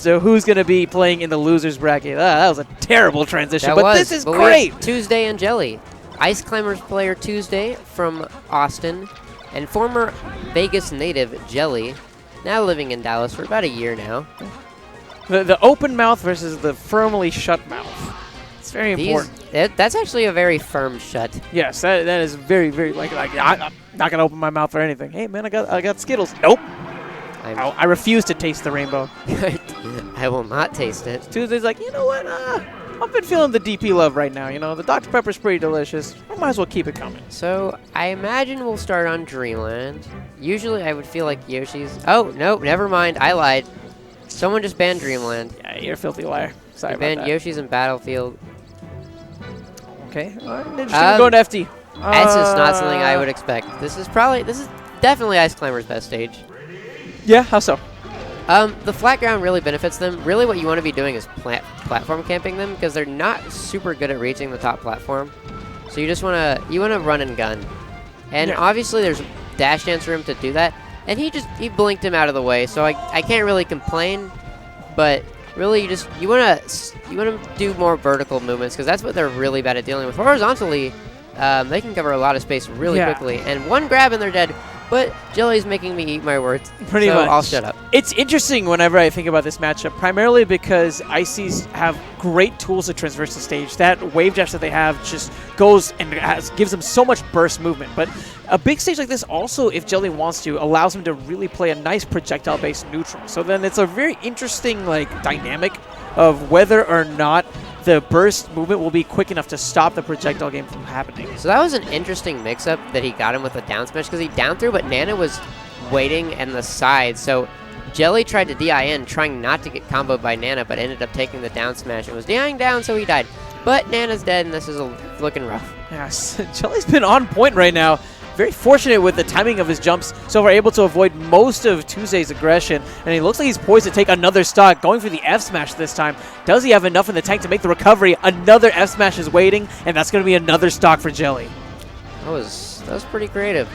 to who's going to be playing in the losers bracket. That was a terrible transition, but this is great. Tuesday and Jelly. Ice Climbers player Tuesday from Austin and former Vegas native Jelly, now living in Dallas for about a year now. The open mouth versus the firmly shut mouth. It's very important. That's actually a very firm shut. Yes, that is very, very like I'm not gonna open my mouth for anything. Hey man, I got Skittles. Nope. I refuse to taste the rainbow. I will not taste it. Tuesday's like, you know what? I've been feeling the DP love right now. You know, the Dr. Pepper's pretty delicious. I might as well keep it coming. So I imagine we'll start on Dreamland. Usually I would feel like Yoshi's. Oh no, never mind. I lied. Someone just banned Dreamland. Yeah, you're a filthy liar. Sorry they about banned that. Yoshi's in Battlefield. Okay. All right, interesting. Going to FD. That's just not something I would expect. This is definitely Ice Climber's best stage. Yeah, how so? The flat ground really benefits them. Really what you want to be doing is platform camping them because they're not super good at reaching the top platform. So you just want to run and gun. And obviously there's dash dance room to do that. And he blinked him out of the way. So I can't really complain, but really you want to do more vertical movements because that's what they're really bad at dealing with. Horizontally, they can cover a lot of space really quickly. And one grab and they're dead. But Jelly's making me eat my words. Pretty much. I'll shut up. It's interesting whenever I think about this matchup, primarily because Ices have great tools to traverse the stage. That wave dash that they have just goes and gives them so much burst movement. But a big stage like this also, if Jelly wants to, allows him to really play a nice projectile-based neutral. So then it's a very interesting dynamic of whether or not the burst movement will be quick enough to stop the projectile game from happening. So that was an interesting mix-up that he got him with a down smash because he down threw, but Nana was waiting in the side. So Jelly tried to DIN, trying not to get comboed by Nana, but ended up taking the down smash and was DIing down, so he died. But Nana's dead, and this is looking rough. Yes, Jelly's been on point right now. Very fortunate with the timing of his jumps, so we're able to avoid most of Tuesday's aggression. And he looks like he's poised to take another stock, going for the F smash this time. Does he have enough in the tank to make the recovery? Another F smash is waiting, and that's going to be another stock for Jelly. That was pretty creative.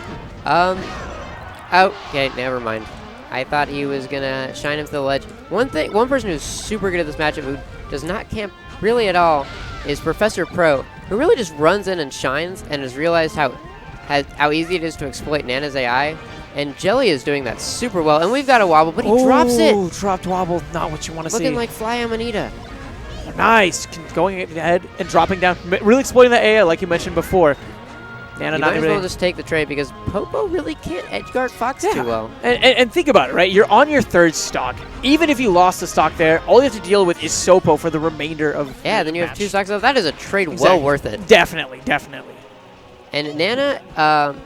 Okay, never mind. I thought he was gonna shine him to the ledge. One person who's super good at this matchup who does not camp really at all is Professor Pro, who really just runs in and shines and has realized how easy it is to exploit Nana's AI. And Jelly is doing that super well. And we've got a wobble, but he drops it. Oh, dropped wobble. Not what you want to see. Looking like Fly Amanita. Nice. Going ahead and dropping down. Really exploiting the AI like you mentioned before. Nana you not might as even well just take the trade because Popo really can't edgeguard Fox too well. And think about it, right? You're on your third stock. Even if you lost the stock there, all you have to deal with is Sopo for the remainder of the then you match. have two stocks left. That is a trade well worth it. Definitely, definitely. And Nana,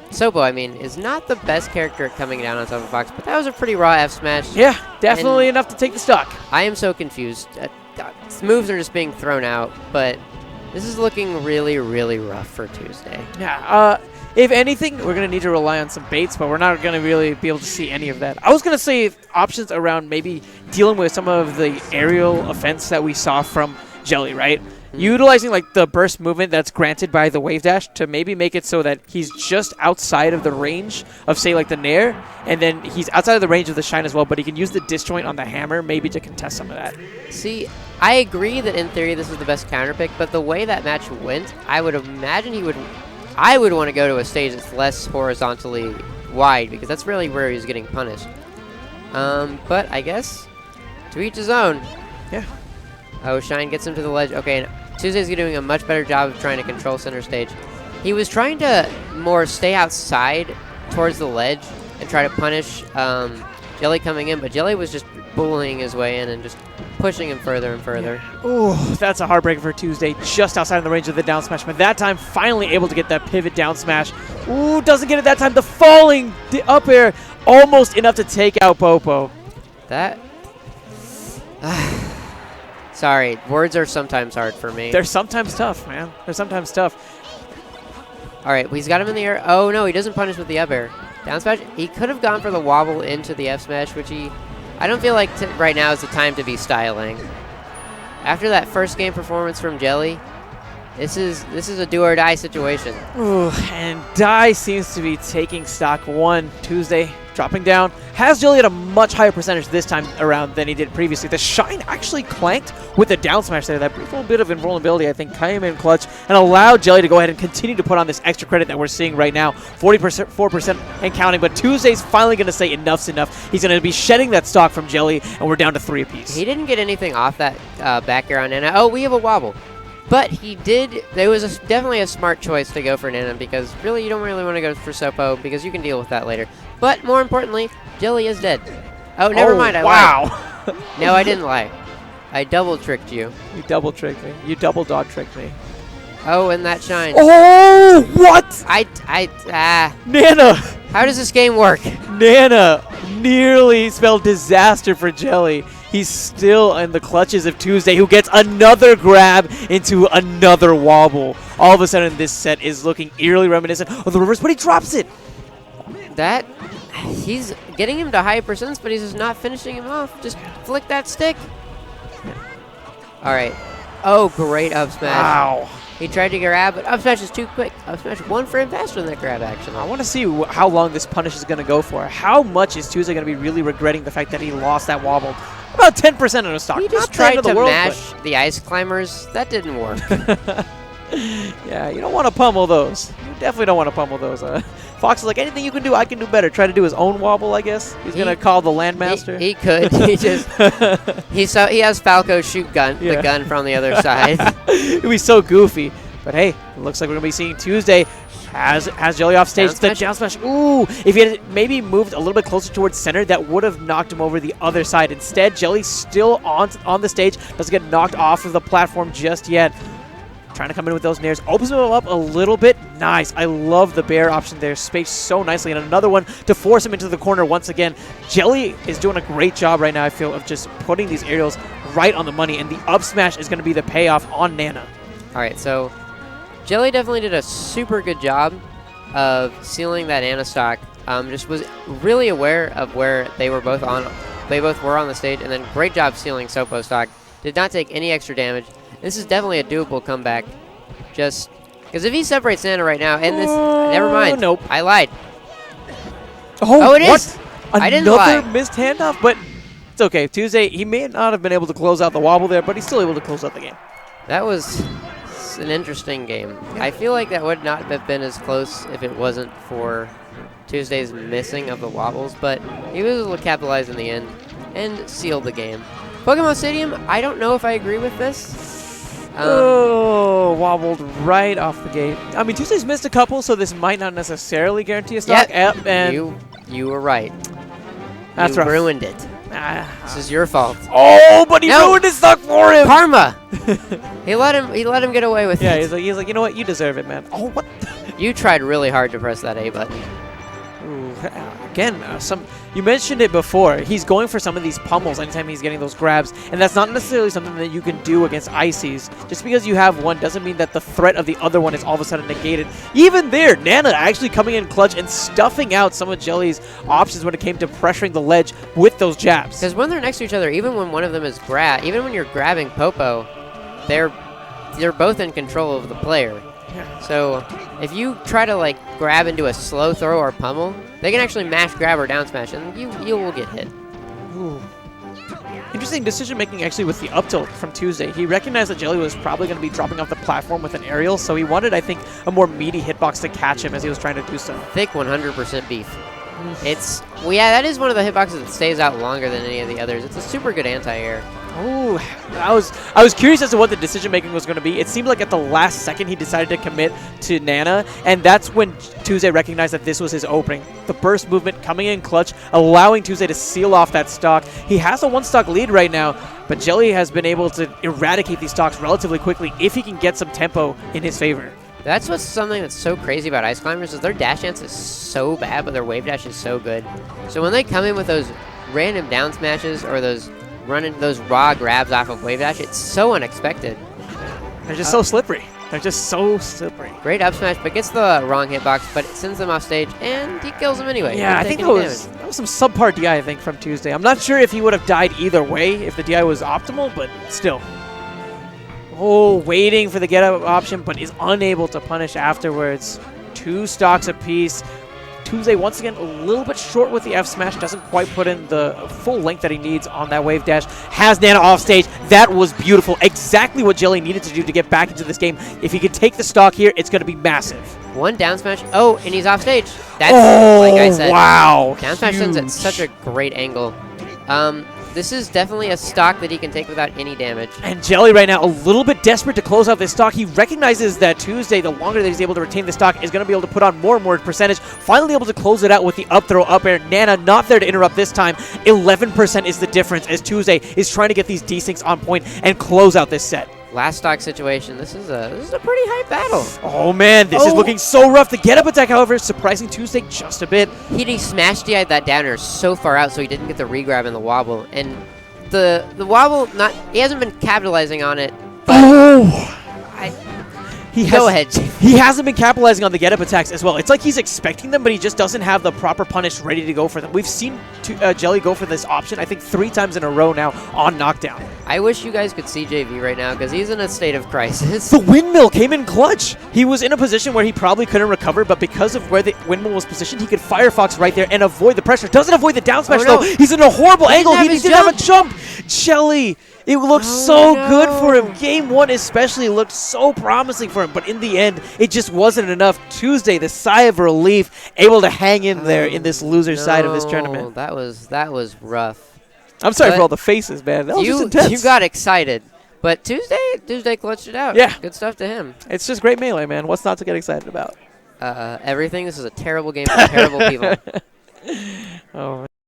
Sopo, I mean, is not the best character at coming down on top of Fox, but that was a pretty raw F smash. Yeah, definitely enough to take the stock. I am so confused. Moves are just being thrown out, but this is looking really, really rough for Tuesday. Yeah, if anything, we're going to need to rely on some baits, but we're not going to really be able to see any of that. I was going to say options around maybe dealing with some of the aerial offense that we saw from Jelly, right? Utilizing the burst movement that's granted by the wave dash to maybe make it so that he's just outside of the range of, say, the Nair, and then he's outside of the range of the shine as well, but he can use the disjoint on the hammer maybe to contest some of that. See, I agree that in theory this is the best counter pick, but the way that match went, I would imagine I would want to go to a stage that's less horizontally wide because that's really where he's getting punished. But I guess to each his own. Yeah. Oh, Shine gets him to the ledge. Okay, and Tuesday's doing a much better job of trying to control center stage. He was trying to more stay outside towards the ledge and try to punish Jelly coming in, but Jelly was just bullying his way in and just pushing him further and further. Yeah. Ooh, that's a heartbreaker for Tuesday, just outside of the range of the down smash, but that time finally able to get that pivot down smash. Ooh, doesn't get it that time. The falling up air, almost enough to take out Popo. That... Sorry, words are sometimes hard for me. They're sometimes tough, man. They're sometimes tough. All right, he's got him in the air. Oh, no, he doesn't punish with the up air. Down smash, he could have gone for the wobble into the F smash, which I don't feel like right now is the time to be styling. After that first game performance from Jelly, this is a do or die situation. Ooh, and Die seems to be taking stock one. Tuesday dropping down. Has Jelly at a much higher percentage this time around than he did previously. The Shine actually clanked with the down smash there. That brief little bit of invulnerability, I think, came in clutch and allowed Jelly to go ahead and continue to put on this extra credit that we're seeing right now. 40%, 4% and counting, but Tuesday's finally going to say enough's enough. He's going to be shedding that stock from Jelly, and we're down to 3 apiece. He didn't get anything off that back air on Nana. Oh, we have a wobble. But he did. There was definitely a smart choice to go for Nana because really you don't really want to go for Sopo because you can deal with that later. But more importantly, Jelly is dead. Oh, never mind. I lied. No, I didn't lie. I double tricked you. You double tricked me. You double dog tricked me. Oh, and that shine. Oh, what? Nana. How does this game work? Nana nearly spelled disaster for Jelly. He's still in the clutches of Tuesday, who gets another grab into another wobble. All of a sudden, this set is looking eerily reminiscent of the reverse, but he drops it. He's getting him to high percents, but he's just not finishing him off. Just flick that stick. All right. Oh, great up smash. Wow. He tried to grab, but up smash is too quick. Up smash 1 frame faster than that grab, actually. I want to see how long this punish is going to go for. How much is Tuesday going to be really regretting the fact that he lost that wobble? About 10% of the stock. He just tried to mash the ice climbers. That didn't work. Yeah, you don't want to pummel those. You definitely don't want to pummel those. Fox is like, anything you can do, I can do better. Try to do his own wobble, I guess. He's going to call the Landmaster. He could. He has Falco shoot the gun from the other side. It'd be so goofy. But hey, it looks like we're going to be seeing Tuesday has Jelly off stage. The down smash. Ooh, if he had maybe moved a little bit closer towards center, that would have knocked him over the other side. Instead, Jelly's still on the stage. Doesn't get knocked off of the platform just yet. Trying to come in with those nairs. Opens him up a little bit. Nice. I love the bear option there. Spaced so nicely. And another one to force him into the corner once again. Jelly is doing a great job right now, I feel, of just putting these aerials right on the money. And the up smash is going to be the payoff on Nana. All right, so Jelly definitely did a super good job of sealing that Nana stock. Just was really aware of where they were both on. They both were on the stage, and then great job sealing Sopo stock. Did not take any extra damage. This is definitely a doable comeback. Just because if he separates Nana right now, and this, never mind. Nope. I lied. Oh, it is. I didn't lie. Another missed handoff, but it's okay. Tuesday, he may not have been able to close out the wobble there, but he's still able to close out the game. That was an interesting game. I feel like that would not have been as close if it wasn't for Tuesday's missing of the wobbles, but he was able to capitalize in the end and seal the game. Pokemon Stadium, I don't know if I agree with this. Wobbled right off the gate. I mean, Tuesday's missed a couple, so this might not necessarily guarantee a stock. Yep. And you were right. That's you rough. Ruined it. This is your fault. Oh, but he ruined his stock for him. Karma. He let him get away with it. Yeah, he's like, you know what? You deserve it, man. Oh, what? You tried really hard to press that A button. Ooh, again, you mentioned it before. He's going for some of these pummels anytime he's getting those grabs, and that's not necessarily something that you can do against Ices. Just because you have one doesn't mean that the threat of the other one is all of a sudden negated. Even there, Nana actually coming in clutch and stuffing out some of Jelly's options when it came to pressuring the ledge with those jabs. Because when they're next to each other, even when one of them is even when you're grabbing Popo, they're both in control of the player. Yeah. So if you try to like grab into a slow throw or pummel, they can actually mash, grab, or down smash, and you will get hit. Ooh. Interesting decision making actually with the up tilt from Tuesday. He recognized that Jelly was probably going to be dropping off the platform with an aerial, so he wanted, I think, a more meaty hitbox to catch him as he was trying to do so. Thick 100% beef. That is one of the hitboxes that stays out longer than any of the others. It's a super good anti-air. Oh, I was curious as to what the decision making was going to be. It seemed like at the last second he decided to commit to Nana, and that's when Tuesday recognized that this was his opening. The burst movement coming in clutch, allowing Tuesday to seal off that stock. He has a one-stock lead right now, but Jelly has been able to eradicate these stocks relatively quickly if he can get some tempo in his favor. That's what's something that's so crazy about Ice Climbers is their dash dance is so bad, but their wave dash is so good. So when they come in with those random down smashes or those raw grabs off of wave dash, it's so unexpected. They're just so slippery. They're just so slippery. Great up smash, but gets the wrong hitbox, but it sends them off stage, and he kills them anyway. Yeah, I think that was some subpar DI, I think, from Tuesday. I'm not sure if he would have died either way if the DI was optimal, but still. Oh, waiting for the get-up option, but is unable to punish afterwards. 2 stocks apiece. Tuesday, once again, a little bit short with the F smash. Doesn't quite put in the full length that he needs on that wave dash. Has Nana off stage. That was beautiful. Exactly what Jelly needed to do to get back into this game. If he could take the stock here, it's going to be massive. One down smash. Oh, and he's off stage. That's, like I said, wow. Down smash sends at such a great angle. This is definitely a stock that he can take without any damage. And Jelly right now a little bit desperate to close out this stock. He recognizes that Tuesday, the longer that he's able to retain the stock, is going to be able to put on more and more percentage. Finally able to close it out with the up throw, up air. Nana not there to interrupt this time. 11% is the difference as Tuesday is trying to get these desyncs on point and close out this set. Last stock situation. This is a pretty hype battle. Oh man, this is looking so rough. The get up attack, however, is surprising Tuesday just a bit. He smashed DI'd that downer so far out, so he didn't get the regrab in the wobble. And the wobble, he hasn't been capitalizing on it. But Go ahead. He hasn't been capitalizing on the get-up attacks as well. It's like he's expecting them, but he just doesn't have the proper punish ready to go for them. We've seen Jelly go for this option, I think, 3 times in a row now on knockdown. I wish you guys could see JV right now because he's in a state of crisis. The windmill came in clutch. He was in a position where he probably couldn't recover, but because of where the windmill was positioned, he could Firefox right there and avoid the pressure. Doesn't avoid the down smash, though. He's in a horrible angle. He didn't have a jump. Jelly. It looked so good for him. Game 1 especially looked so promising for him, but in the end, it just wasn't enough. Tuesday, the sigh of relief, able to hang in there in this loser side of this tournament. That was rough. I'm sorry for all the faces, man. That was just intense. You got excited, but Tuesday clutched it out. Yeah. Good stuff to him. It's just great Melee, man. What's not to get excited about? Everything. This is a terrible game for terrible people. Oh,